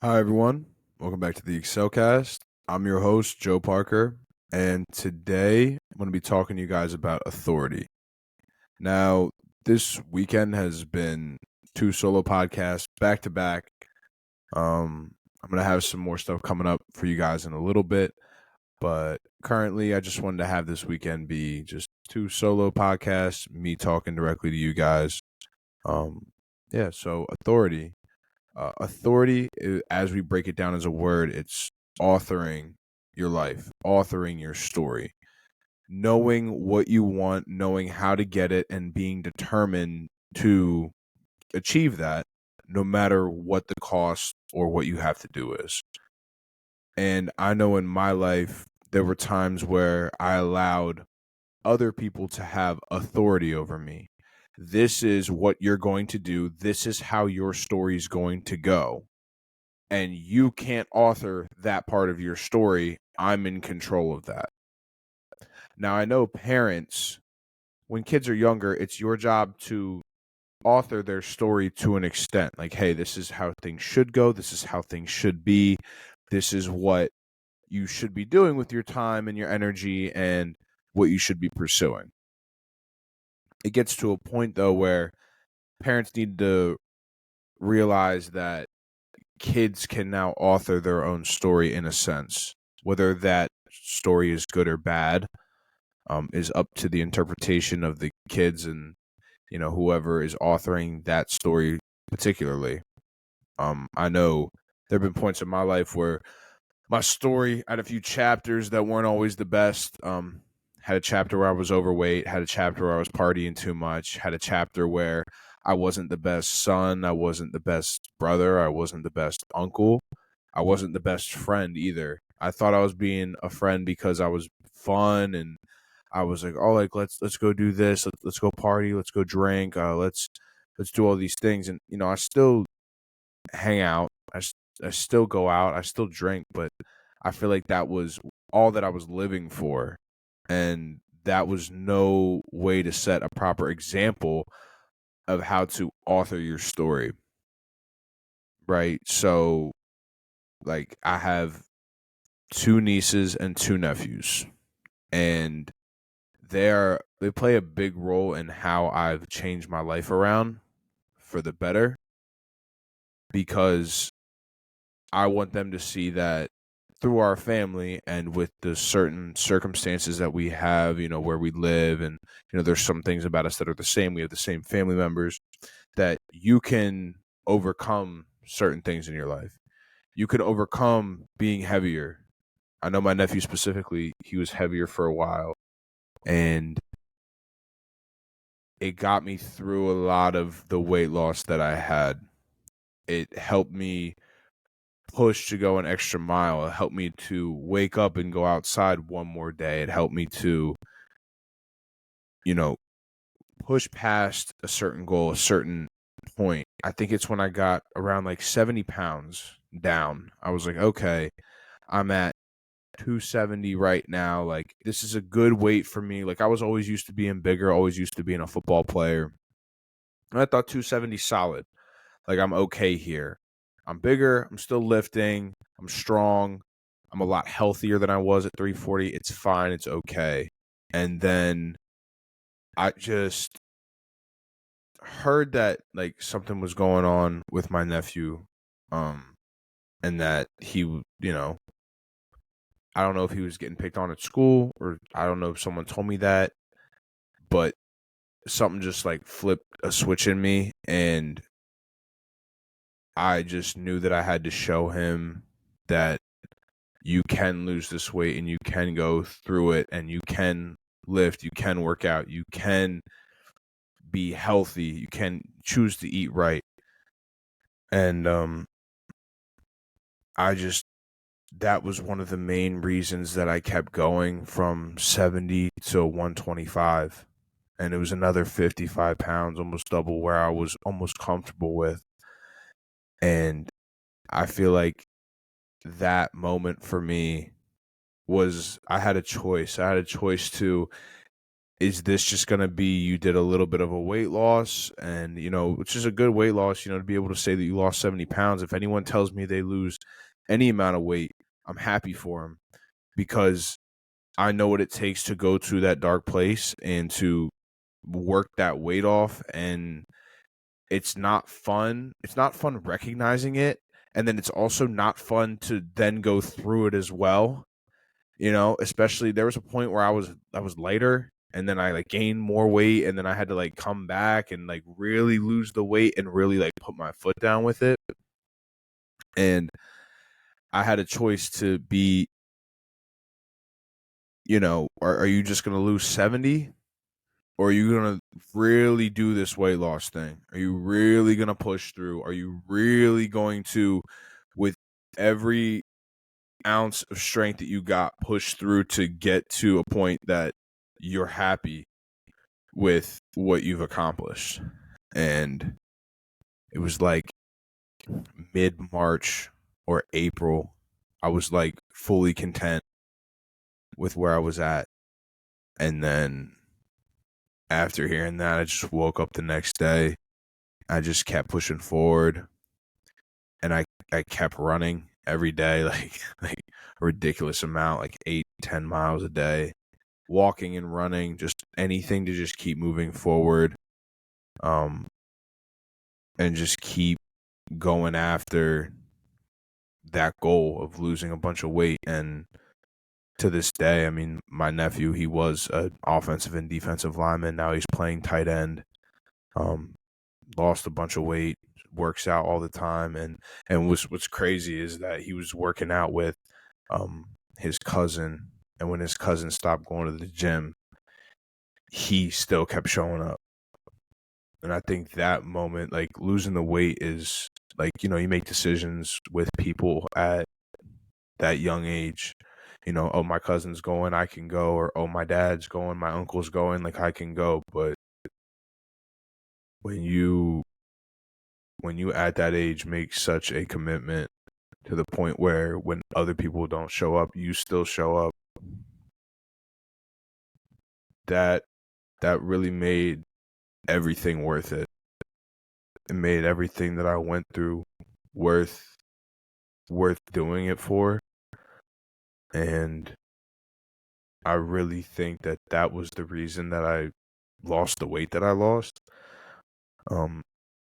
Hi, everyone. Welcome back to the Excelcast. I'm your host, Joe Parker, and today I'm going to be talking to you guys about authority. Now, this weekend has been two solo podcasts back to back. I'm going to have some more stuff coming up for you guys in a little bit, but currently I just wanted to have this weekend be just two solo podcasts, me talking directly to you guys. Um, so authority. Authority, as we break it down as a word, it's authoring your life, authoring your story, knowing what you want, knowing how to get it, and being determined to achieve that, no matter what the cost or what you have to do is. And I know in my life, there were times where I allowed other people to have authority over me. This is what you're going to do. This is how your story is going to go, and you can't author that part of your story. I'm in control of that. Now, I know parents, when kids are younger, it's your job to author their story to an extent. Like, hey, this is how things should go. This is how things should be. This is what you should be doing with your time and your energy and what you should be pursuing. It gets to a point, though, where parents need to realize that kids can now author their own story in a sense. Whether that story is good or bad is up to the interpretation of the kids and whoever is authoring that story particularly. I know there have been points in my life where my story had a few chapters that weren't always the best. Had a chapter where I was overweight, had a chapter where I was partying too much, had a chapter where I wasn't the best son, I wasn't the best brother, I wasn't the best uncle, I wasn't the best friend either. I thought I was being a friend because I was fun and I was like, oh, like let's go do this, let's go party, let's go drink, let's do all these things, and I still hang out, I still go out, I still drink, but I feel like that was all that I was living for, and that was no way to set a proper example of how to author your story, right? So, like, I have two nieces and two nephews, and they play a big role in how I've changed my life around for the better, because I want them to see that through our family and with the certain circumstances that we have, where we live, and there's some things about us that are the same. We have the same family members, that you can overcome certain things in your life. You can overcome being heavier. I know my nephew specifically, he was heavier for a while, and it got me through a lot of the weight loss that I had. It helped me push to go an extra mile. It helped me to wake up and go outside one more day. It helped me to, you know, push past a certain goal, a certain point. I think it's when I got around like 70 pounds down. I was like, okay, I'm at 270 right now. Like, this is a good weight for me. Like, I was always used to being bigger, always used to being a football player. And I thought 270 solid. Like, I'm okay here. I'm bigger. I'm still lifting. I'm strong. I'm a lot healthier than I was at 340. It's fine. It's okay. And then I just heard that like something was going on with my nephew, um, and that he, I don't know if he was getting picked on at school, or I don't know if someone told me that, but something just like flipped a switch in me, and I just knew that I had to show him that you can lose this weight and you can go through it and you can lift, you can work out, you can be healthy, you can choose to eat right. And I just that was one of the main reasons that I kept going from 70 to 125. And it was another 55 pounds, almost double where I was almost comfortable with. And I feel like that moment for me was I had a choice. I had a choice to is this just going to be you did a little bit of a weight loss and, which is a good weight loss, to be able to say that you lost 70 pounds. If anyone tells me they lose any amount of weight, I'm happy for them because I know what it takes to go to that dark place and to work that weight off. And it's not fun. It's not fun recognizing it. And then it's also not fun to then go through it as well. Especially there was a point where I was lighter and then I like gained more weight and then I had to like come back and like really lose the weight and really like put my foot down with it. And I had a choice to be, are you just going to lose 70 or are you going to really do this weight loss thing? Are you really going to push through? Are you really going to, with every ounce of strength that you got, push through to get to a point that you're happy with what you've accomplished? And it was like mid-March or April, I was like fully content with where I was at. And then after hearing that, I just woke up the next day. I just kept pushing forward and I kept running every day, like a ridiculous amount, like 8-10 miles a day, walking and running, just anything to just keep moving forward, and just keep going after that goal of losing a bunch of weight. And to this day, I mean, my nephew, he was an offensive and defensive lineman. Now he's playing tight end. Lost a bunch of weight, works out all the time, and what's crazy is that he was working out with his cousin, and when his cousin stopped going to the gym, he still kept showing up. And I think that moment, like losing the weight, is like, you make decisions with people at that young age. Oh, my cousin's going, I can go, or oh, my dad's going, my uncle's going, like I can go. But when you at that age make such a commitment to the point where when other people don't show up, you still show up, that really made everything worth it. It made everything that I went through worth doing it for. And I really think that was the reason that I lost the weight that I lost.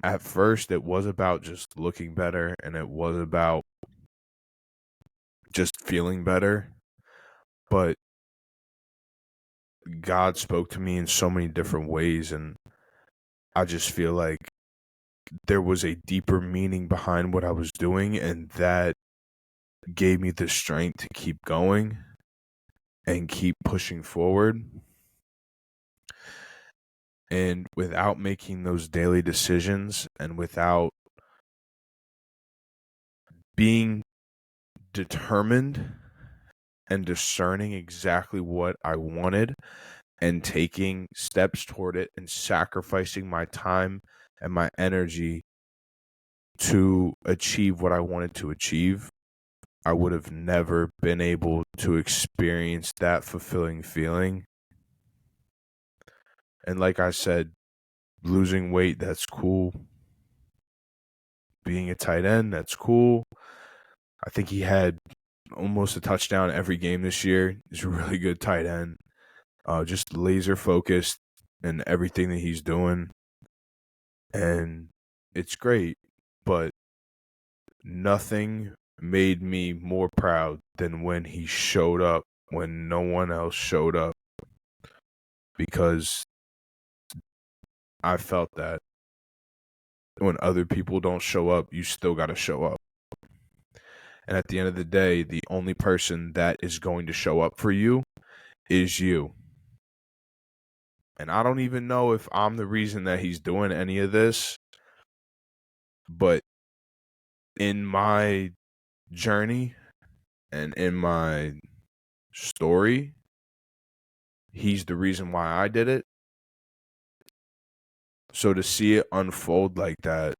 At first, it was about just looking better, and it was about just feeling better. But God spoke to me in so many different ways, and I just feel like there was a deeper meaning behind what I was doing, and that gave me the strength to keep going and keep pushing forward. And without making those daily decisions and without being determined and discerning exactly what I wanted and taking steps toward it and sacrificing my time and my energy to achieve what I wanted to achieve, I would have never been able to experience that fulfilling feeling. And like I said, losing weight, that's cool. Being a tight end, that's cool. I think he had almost a touchdown every game this year. He's a really good tight end. Just laser focused in everything that he's doing. And it's great, but nothing made me more proud than when he showed up when no one else showed up, because I felt that when other people don't show up, you still got to show up. And at the end of the day, the only person that is going to show up for you is you. And I don't even know if I'm the reason that he's doing any of this, but in my journey and in my story, he's the reason why I did it. So to see it unfold like that,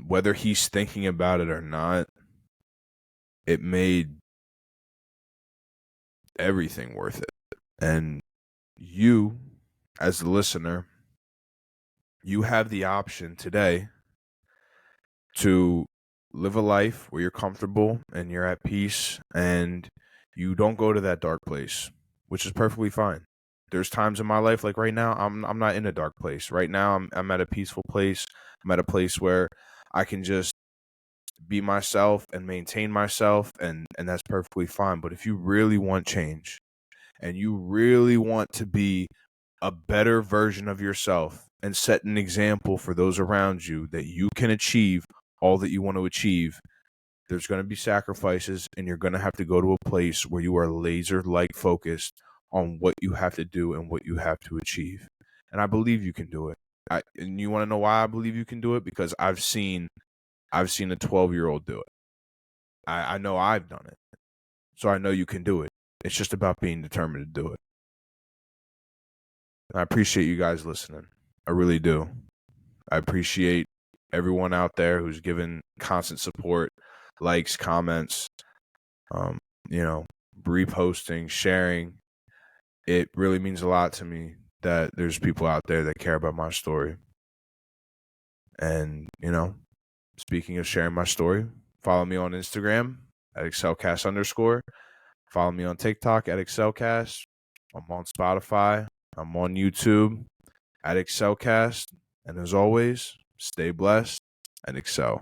whether he's thinking about it or not, it made everything worth it. And you, as the listener, you have the option today to live a life where you're comfortable and you're at peace and you don't go to that dark place, which is perfectly fine. There's times in my life, like right now, I'm not in a dark place. Right now, I'm at a peaceful place. I'm at a place where I can just be myself and maintain myself, and that's perfectly fine. But if you really want change and you really want to be a better version of yourself and set an example for those around you that you can achieve all that you want to achieve, there's going to be sacrifices, and you're going to have to go to a place where you are laser like focused on what you have to do and what you have to achieve. And I believe you can do it. And you want to know why I believe you can do it? Because I've seen a 12-year-old do it. I know I've done it. So I know you can do it. It's just about being determined to do it. And I appreciate you guys listening. I really do. I appreciate everyone out there who's given constant support, likes, comments, you know, reposting, sharing. It really means a lot to me that there's people out there that care about my story. And, speaking of sharing my story, follow me on Instagram at excelcast_. Follow me on TikTok at excelcast. I'm on Spotify. I'm on YouTube at excelcast. And as always, stay blessed and excel.